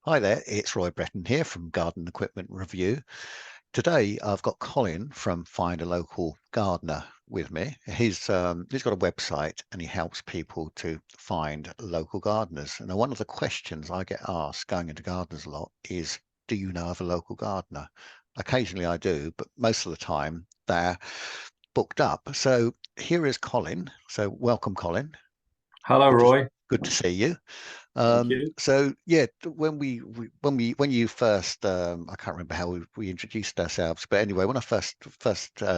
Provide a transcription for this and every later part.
Hi there, it's Roy Breton here from Garden Equipment Review. Today I've got Colin from Find a Local Gardener with me. He's got a website and he helps people to find local gardeners. And one of the questions I get asked going into gardens a lot is, do you know of a local gardener? Occasionally I do, but most of the time they're booked up. So here is Colin. So welcome, Colin. Hello, Roy. Good to see you. Thank you. So yeah, when you first, I can't remember how we introduced ourselves, but anyway, when I first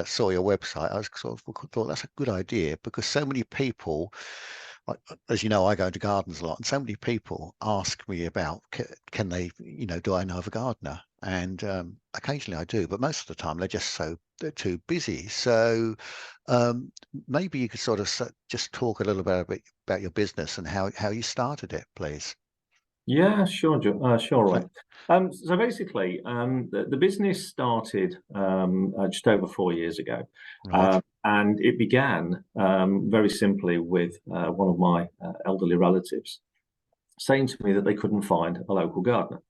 saw your website, I was sort of thought that's a good idea because so many people, as you know, I go into gardens a lot, and so many people ask me about can they, do I know of a gardener? And occasionally I do, but most of the time they're too busy. So maybe you could sort of just talk a little bit about your business and how you started it, please. Yeah, sure, sure, Roy. So basically, the business started just over 4 years ago, Right. and it began very simply with one of my elderly relatives saying to me that they couldn't find a local gardener.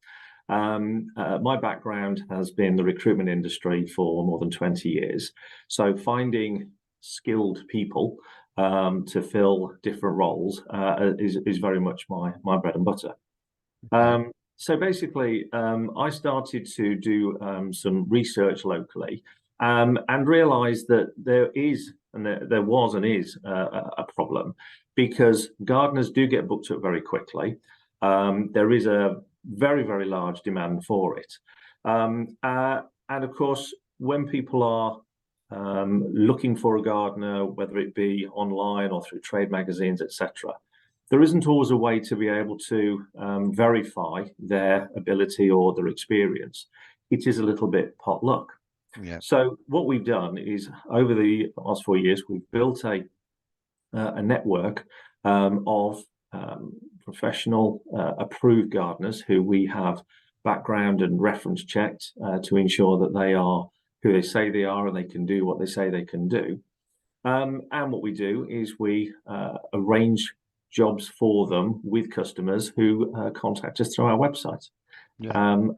My background has been the recruitment industry for more than 20 years, so finding skilled people to fill different roles is very much my bread and butter. Okay. So basically, I started to do some research locally and realized that there was and is a problem because gardeners do get booked up very quickly. There is a very, very large demand for it. And of course, when people are looking for a gardener, whether it be online or through trade magazines, etc., there isn't always a way to be able to verify their ability or their experience. It is a little bit pot luck. Yeah. So what we've done is over the last 4 years, we've built a network of professional approved gardeners who we have background and reference checked to ensure that they are who they say they are and they can do what they say they can do. And what we do is we arrange jobs for them with customers who contact us through our website. Yeah. And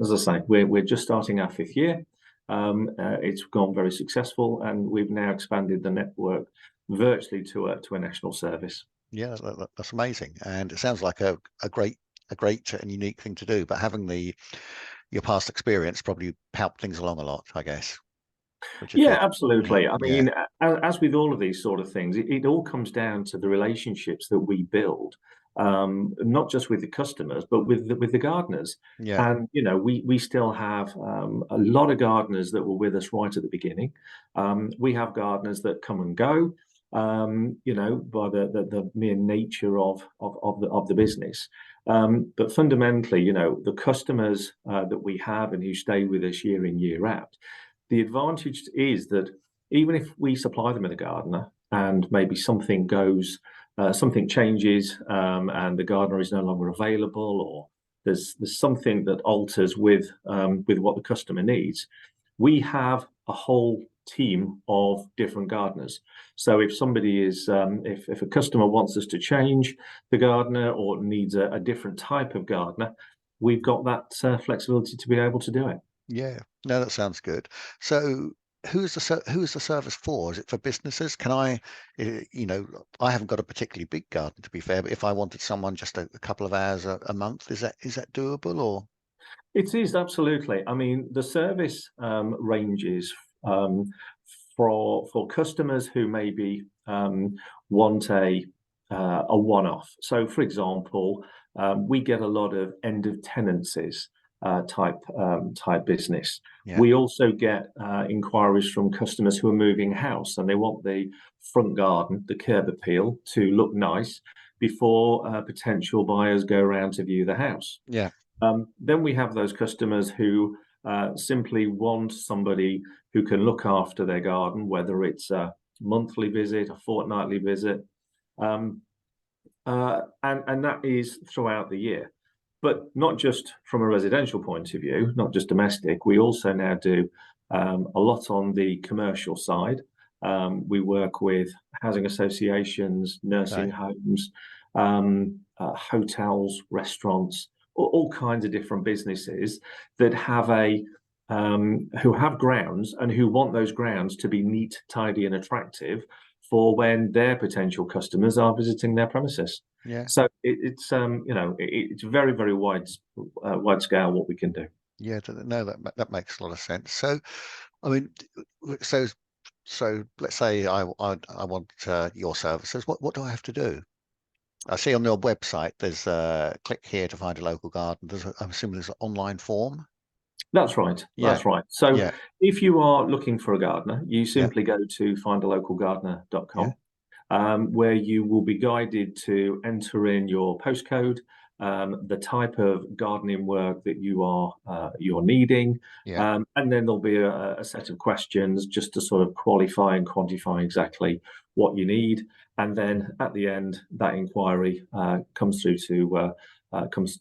as I say, we're just starting our fifth year. It's gone very successful, and we've now expanded the network virtually to a national service. Yeah, that's amazing, and it sounds like a great and unique thing to do. But having your past experience probably helped things along a lot, I guess, which is Yeah, good. Yeah, absolutely. I yeah, mean, as with all of these sort of things, it all comes down to the relationships that we build, not just with the customers, but with the gardeners. yeah. And we still have a lot of gardeners that were with us right at the beginning. We have gardeners that come and go, by the mere nature of the business. But fundamentally, the customers that we have and who stay with us year in, year out, the advantage is that even if we supply them with a gardener and maybe something changes, and the gardener is no longer available, or there's something that alters with what the customer needs, we have a whole team of different gardeners. So if a customer wants us to change the gardener or needs a different type of gardener, we've got that flexibility to be able to do it. Yeah, no, that sounds good. So, who is the service for? Is it for businesses? I haven't got a particularly big garden, to be fair, but if I wanted someone just a couple of hours a month, is that doable or? It is absolutely. I mean, the service ranges um, for customers who maybe want a one-off. So, for example, we get a lot of end of tenancies type business. Yeah, We also get inquiries from customers who are moving house and they want the front garden, the curb appeal, to look nice before potential buyers go around to view the house. yeah, Then we have those customers who simply want somebody who can look after their garden, whether it's a monthly visit, a fortnightly visit, um, and that is throughout the year. But not just from a residential point of view, not just domestic. We also now do a lot on the commercial side. We work with housing associations, nursing right, homes, hotels, restaurants, all kinds of different businesses that have who have grounds and who want those grounds to be neat, tidy, and attractive for when their potential customers are visiting their premises. Yeah. So it's it's very, very wide scale what we can do. Yeah, no, that makes a lot of sense. So, I mean, so let's say I want your services. What do I have to do? I see on your website there's click here to find a local garden. I'm assuming there's an online form. That's right. Yeah. That's right. So Yeah. if you are looking for a gardener, you Yeah. simply go to findalocalgardener.com. Yeah. Where you will be guided to enter in your postcode, the type of gardening work that you're needing, Yeah. and then there'll be a set of questions just to sort of qualify and quantify exactly what you need, and then at the end, that inquiry comes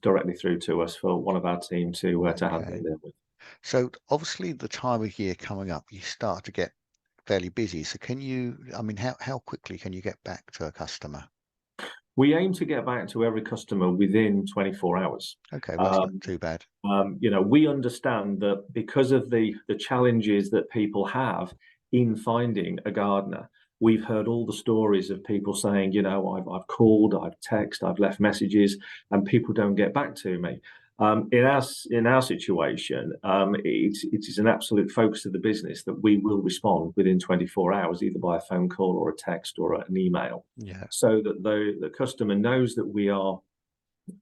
directly through to us for one of our team to handle Okay. it there with. So obviously the time of year coming up, you start to get fairly busy. So I mean, how quickly can you get back to a customer? We aim to get back to every customer within 24 hours. Okay, well, that's not too bad. We understand that because of the challenges that people have in finding a gardener, we've heard all the stories of people saying, I've called, I've texted, I've left messages, and people don't get back to me. In our situation, it is an absolute focus of the business that we will respond within 24 hours, either by a phone call or a text or an email, Yeah. so that the customer knows that we are,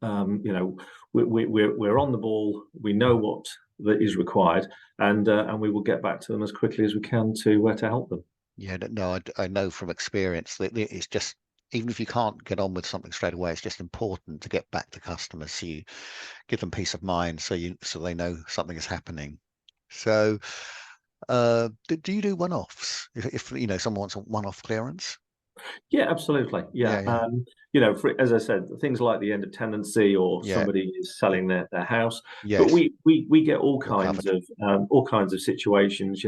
we're on the ball. We know what that is required, and we will get back to them as quickly as we can to help them. Yeah, no, I know from experience that it's just, even if you can't get on with something straight away, it's just important to get back to customers, so you give them peace of mind, so they know something is happening. So, do you do one-offs if someone wants a one-off clearance? Yeah, absolutely. Yeah. As I said, things like the end of tenancy or Yeah. somebody is selling their house, but Yes. we get all All kinds covered. of situations.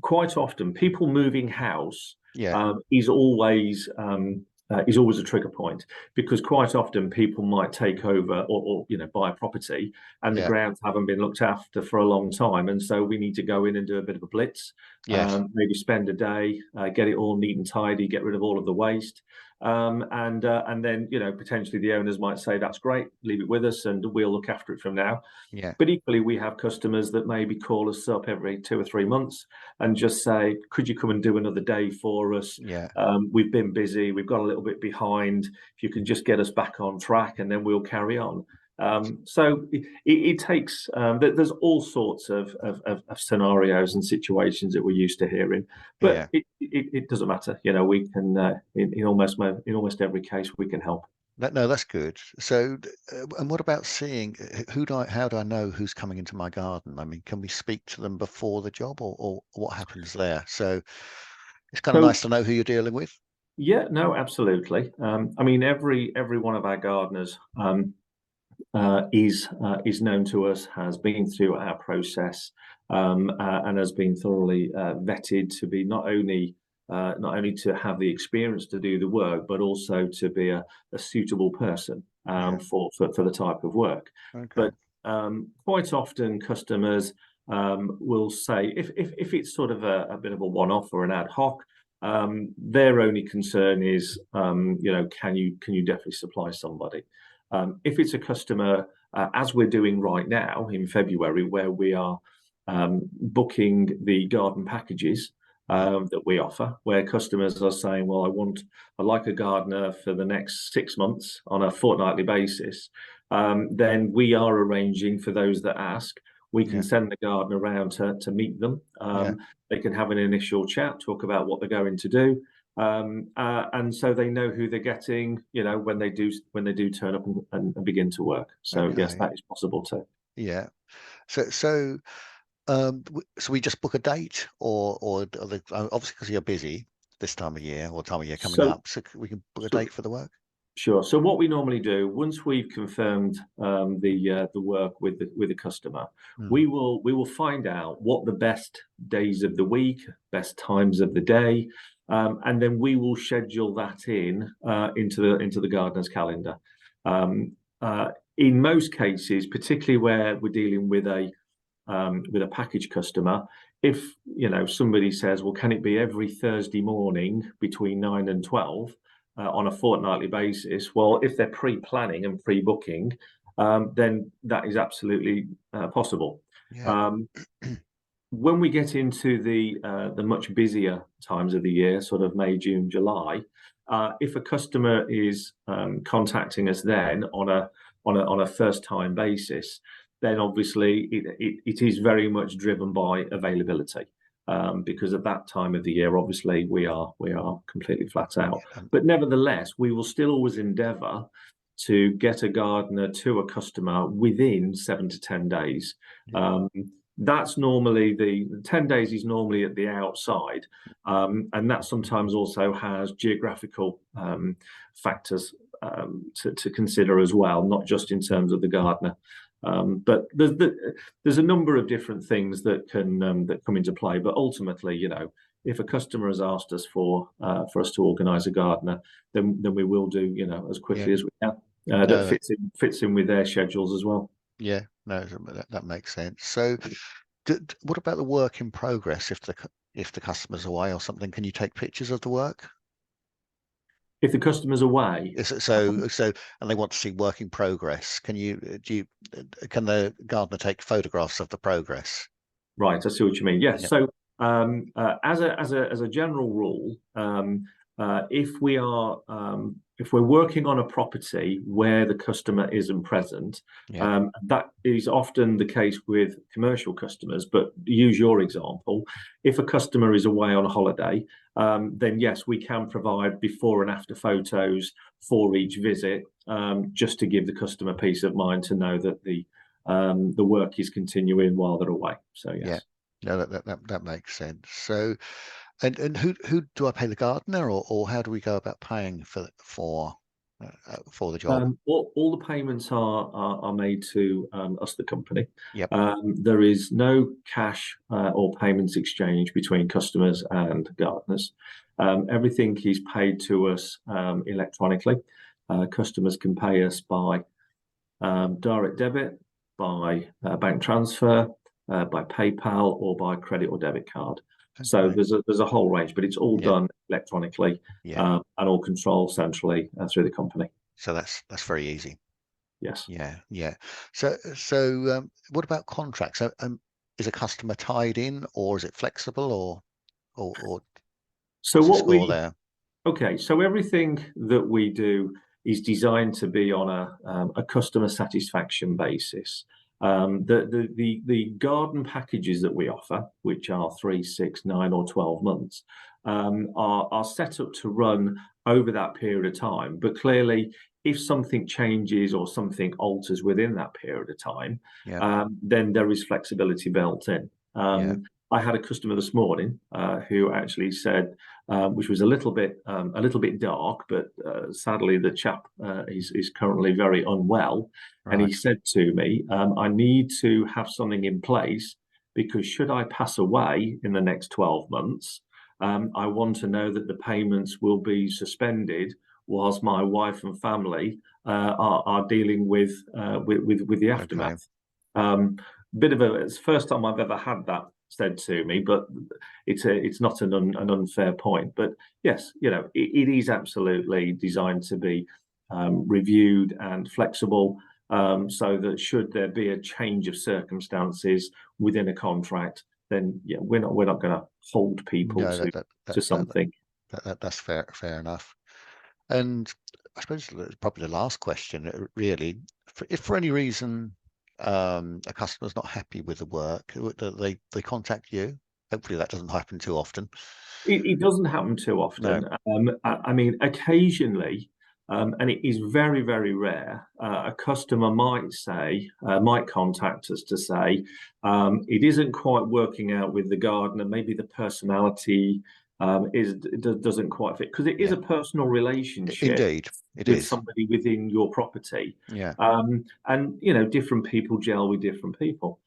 Quite often people moving house Yeah. is always a trigger point, because quite often people might take over or buy a property and the Yeah. grounds haven't been looked after for a long time, and so we need to go in and do a bit of a blitz. Yes. Maybe spend a day, get it all neat and tidy, get rid of all of the waste, and then potentially the owners might say, that's great, leave it with us and we'll look after it from now. Yeah. But equally, we have customers that maybe call us up every 2 or 3 months and just say, could you come and do another day for us? Yeah. We've been busy, we've got a little bit behind. If you can just get us back on track, and then we'll carry on. So it takes, there's all sorts of scenarios and situations that we're used to hearing, but Yeah. it doesn't matter. We can, in almost every case, we can help. No, that's good. So, and what about seeing how do I know who's coming into my garden? I mean, can we speak to them before the job, or what happens there? So it's kind of So nice to know who you're dealing with. yeah, no, absolutely. I mean, every one of our gardeners is known to us, has been through our process, and has been thoroughly vetted to be not only to have the experience to do the work, but also to be a suitable person Yeah. for the type of work. Okay. But quite often customers will say, if it's sort of a bit of a one-off or an ad hoc, their only concern is, can you definitely supply somebody? If it's a customer, as we're doing right now in February, where we are booking the garden packages that we offer, where customers are saying, well, I'd like a gardener for the next 6 months on a fortnightly basis, then we are arranging for those that ask. We can Yeah. send the gardener around to meet them. Yeah. They can have an initial chat, talk about what they're going to do. And so they know who they're getting, when they do turn up and begin to work. So yes, Okay. that is possible too. Yeah. So so we just book a date, or obviously because you're busy this time of year, or time of year coming So, up, so we can book a so date for the work. sure. So what we normally do, once we've confirmed the work with the customer, Mm. we will find out what the best days of the week, best times of the day, and then we will schedule that into the gardener's calendar. in most cases, particularly where we're dealing with a package customer, if somebody says, well, can it be every Thursday morning between 9 and 12 on a fortnightly basis? Well, if they're pre-planning and pre-booking, then that is absolutely possible. Yeah. When we get into the much busier times of the year, sort of May, June, July, if a customer is contacting us then on a first time basis, then obviously it is very much driven by availability. Because at that time of the year, obviously we are completely flat out. But nevertheless, we will still always endeavour to get a gardener to a customer within 7 to 10 days. That's normally the 10 days is normally at the outside, and that sometimes also has geographical factors to consider as well, not just in terms of the gardener. But there's a number of different things that can that come into play. But ultimately, if a customer has asked us for us to organise a gardener, then we will do as quickly as we can. That fits in with their schedules as well. Yeah, no, that makes sense. So, what about the work in progress? If the customer's away or something, can you take pictures of the work? If the customer's away, and they want to see work in progress, can the gardener take photographs of the progress? Right, I see what you mean. Yes. Yeah. So, as a general rule, if we're working on a property where the customer isn't present, that is often the case with commercial customers. But use your example. If a customer is away on a holiday, then yes, we can provide before and after photos for each visit, just to give the customer peace of mind to know that the work is continuing while they're away. So yes. Yeah, no, that makes sense. So. And who do I pay, the gardener, or how do we go about paying for the job? All the payments are made to us, the company. Yep. There is no cash or payments exchange between customers and gardeners. Everything is paid to us electronically. Customers can pay us by direct debit, by bank transfer, by PayPal, or by credit or debit card. Okay. So there's a whole range, but it's all done electronically, and all controlled centrally through the company. So that's very easy. Yes. Yeah. So what about contracts? Is a customer tied in, or is it flexible, or so what we there? Okay, so everything that we do is designed to be on a customer satisfaction basis. The garden packages that we offer, which are 3, 6, 9, or 12 months, are set up to run over that period of time. But clearly, if something changes or something alters within that period of time, then there is flexibility built in. I had a customer this morning who actually said, which was a little bit dark, but sadly the chap is currently very unwell, and he said to me, "I need to have something in place because should I pass away in the next 12 months, I want to know that the payments will be suspended whilst my wife and family are dealing with the aftermath." It's the first time I've ever had that said to me, but it's not an unfair point. But yes, it is absolutely designed to be reviewed and flexible, so that should there be a change of circumstances within a contract, then we're not going to hold people to something. That's fair enough. And I suppose probably the last question, really, if for any reason a customer's not happy with the work, they contact you. Hopefully that doesn't happen too often. It doesn't happen too often. No. I mean, occasionally, and it is very, very rare, a customer might contact us to say it isn't quite working out with the gardener. Maybe the personality doesn't quite fit, because it is a personal relationship. Indeed, it with is somebody within your property. And different people gel with different people.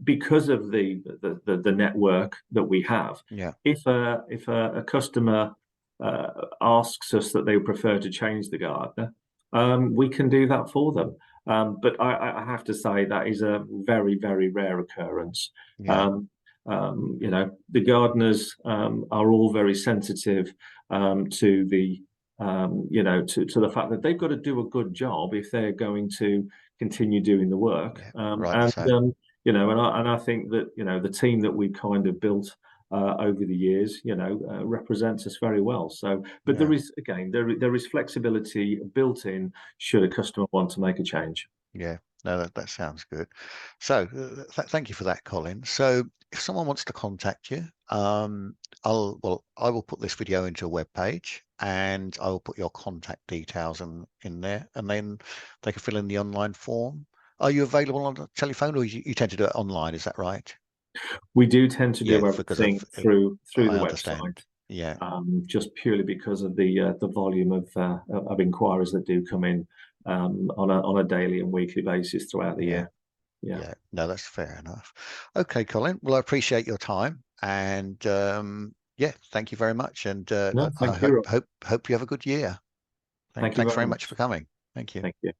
Because of the network that we have, if a customer asks us that they prefer to change the gardener, we can do that for them. But I have to say that is a very, very rare occurrence. Yeah, You know, the gardeners are all very sensitive to the you know, to the fact that they've got to do a good job if they're going to continue doing the work. yeah, rightly so. You know, and I think that, you know, the team that we kind of built over the years, you know, represents us very well. So, but there Yeah, is, again, there is flexibility built in should a customer want to make a change. yeah. No, that sounds good. So, thank you for that, Colin. So, if someone wants to contact you, I will put this video into a web page, and I will put your contact details in there, and then they can fill in the online form. Are you available on the telephone, or you tend to do it online? Is that right? We do tend to Yeah, do because of everything through I the understand. website, Yeah, just purely because of the volume of inquiries that do come in on a daily and weekly basis throughout the yeah. year. Yeah. Yeah, no, that's fair enough. Okay, Colin. Well, I appreciate your time, and yeah, thank you very much. And No, I thank you. hope you have a good year. Thank you Thanks very very much for much. coming. Thank you. Thank you.